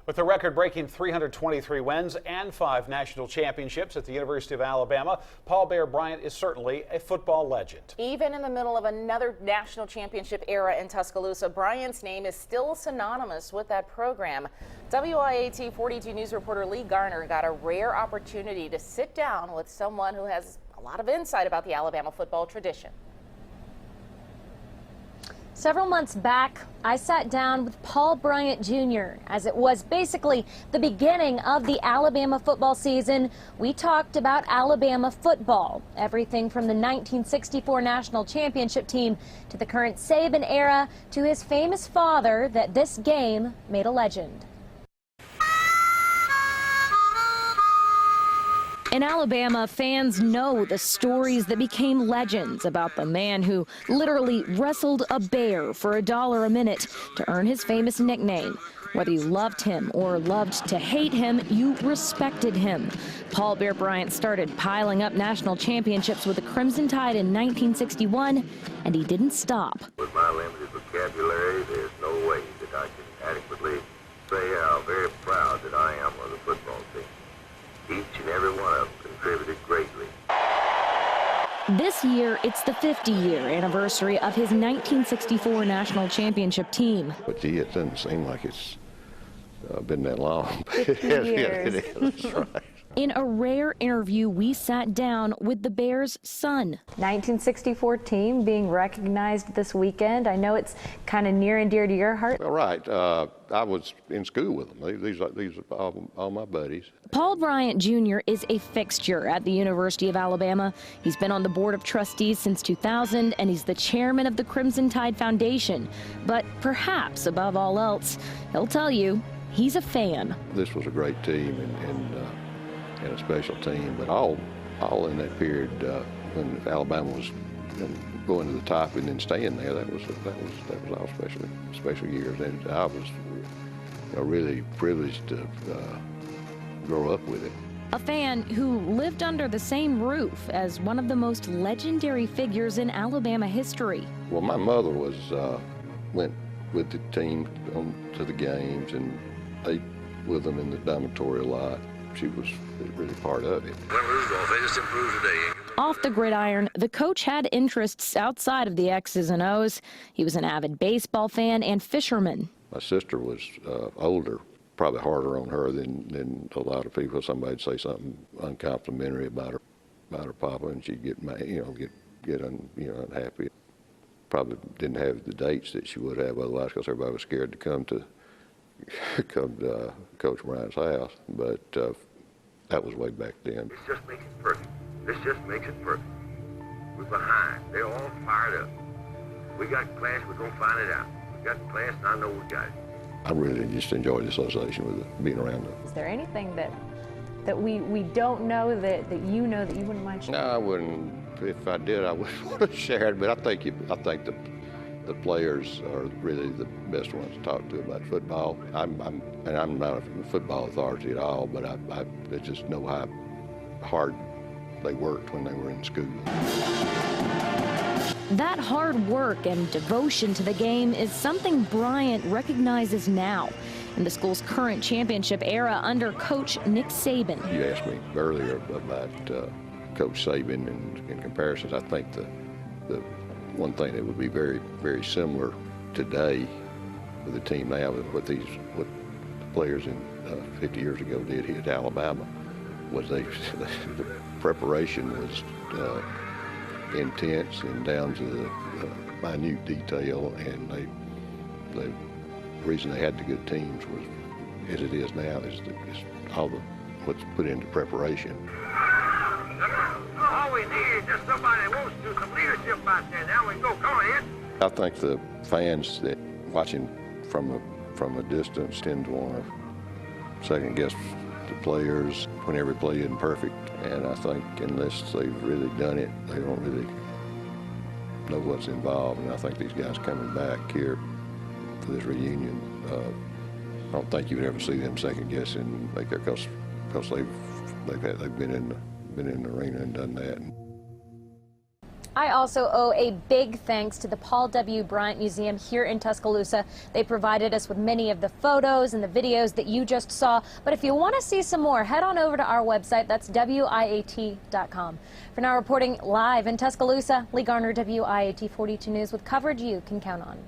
With a record-breaking 323 wins and 5 national championships at the University of Alabama, Paul Bryant is certainly a football legend. Even in the middle of another national championship era in Tuscaloosa, Bryant's name is still synonymous with that program. WIAT 42 News reporter Lee Garner got a rare opportunity to sit down with someone who has a lot of insight about the Alabama football tradition. Several months back, I sat down with Paul Bryant Jr. as it was basically the beginning of the Alabama football season. We talked about Alabama football, everything from the 1964 national championship team to the current Saban era to his famous father that this game made a legend. In Alabama, fans know the stories that became legends about the man who literally wrestled a bear for $1 a minute to earn his famous nickname. Whether you loved him or loved to hate him, you respected him. Paul Bryant started piling up national championships with the Crimson Tide in 1961, and he didn't stop. With my limited vocabulary, there's no way that I can adequately say how very proud that I am of the football team. Each and every one of them contributed greatly. This year, it's the 50-year anniversary of his 1964 national championship team. But gee, it doesn't seem like it's been that long. 50 years. It is, that's right. In a rare interview, we sat down with the Bears' son. 1964 team being recognized this weekend. I know it's kind of near and dear to your heart. Well, right. I was in school with them. These are all my buddies. Paul Bryant Jr. is a fixture at the University of Alabama. He's been on the board of trustees since 2000, and he's the chairman of the Crimson Tide Foundation. But perhaps above all else, he'll tell you he's a fan. This was a great team and a special team, but all in that period when Alabama was going to the top and then staying there, that was all special years, and I was really privileged to grow up with it. A fan who lived under the same roof as one of the most legendary figures in Alabama history. Well, my mother went with the team to the games and ate with them in the dormitory a lot. She was really part of it. They just improved today. Off the gridiron, the coach had interests outside of the X's and O's. He was an avid baseball fan and fisherman. My sister was older, probably harder on her than a lot of people. Somebody'd say something uncomplimentary about her papa, and she'd get mad, get unhappy. Probably didn't have the dates that she would have otherwise, because everybody was scared to come to Coach Bryant's house, but that was way back then. This just makes it perfect. This just makes it perfect. We're behind. They're all fired up. We got class, we're going to find it out. We got class, and I know we got it. I really just enjoyed the association with it, being around it. Is there anything that we don't know that you know that you wouldn't mind sharing? No, I wouldn't. If I did, I would want to share it, but I think the players are really the best ones to talk to about football. I'm not a football authority at all, but I just know how hard they worked when they were in school. That hard work and devotion to the game is something Bryant recognizes now in the school's current championship era under Coach Nick Saban. You asked me earlier about Coach Saban and in comparisons. I think the one thing that would be very, very similar today with the team now with what the players in 50 years ago did here at Alabama was the preparation was intense and down to the minute detail, and the reason they had the good teams was, as it is now, is all what's put into preparation. All we need is just somebody that wants to do some leadership out there. Now we go. Come on in. I think the fans that watching from a distance tend to want to second guess the players when every play isn't perfect, and I think unless they've really done it, they don't really know what's involved. And I think these guys coming back here for this reunion, I don't think you would ever see them second guessing like that, because they've been in the arena and done that. I also owe a big thanks to the Paul W. Bryant Museum here in Tuscaloosa. They provided us with many of the photos and the videos that you just saw. But if you want to see some more, head on over to our website. That's WIAT.com. For now, reporting live in Tuscaloosa, Lee Garner, WIAT 42 News, with coverage you can count on.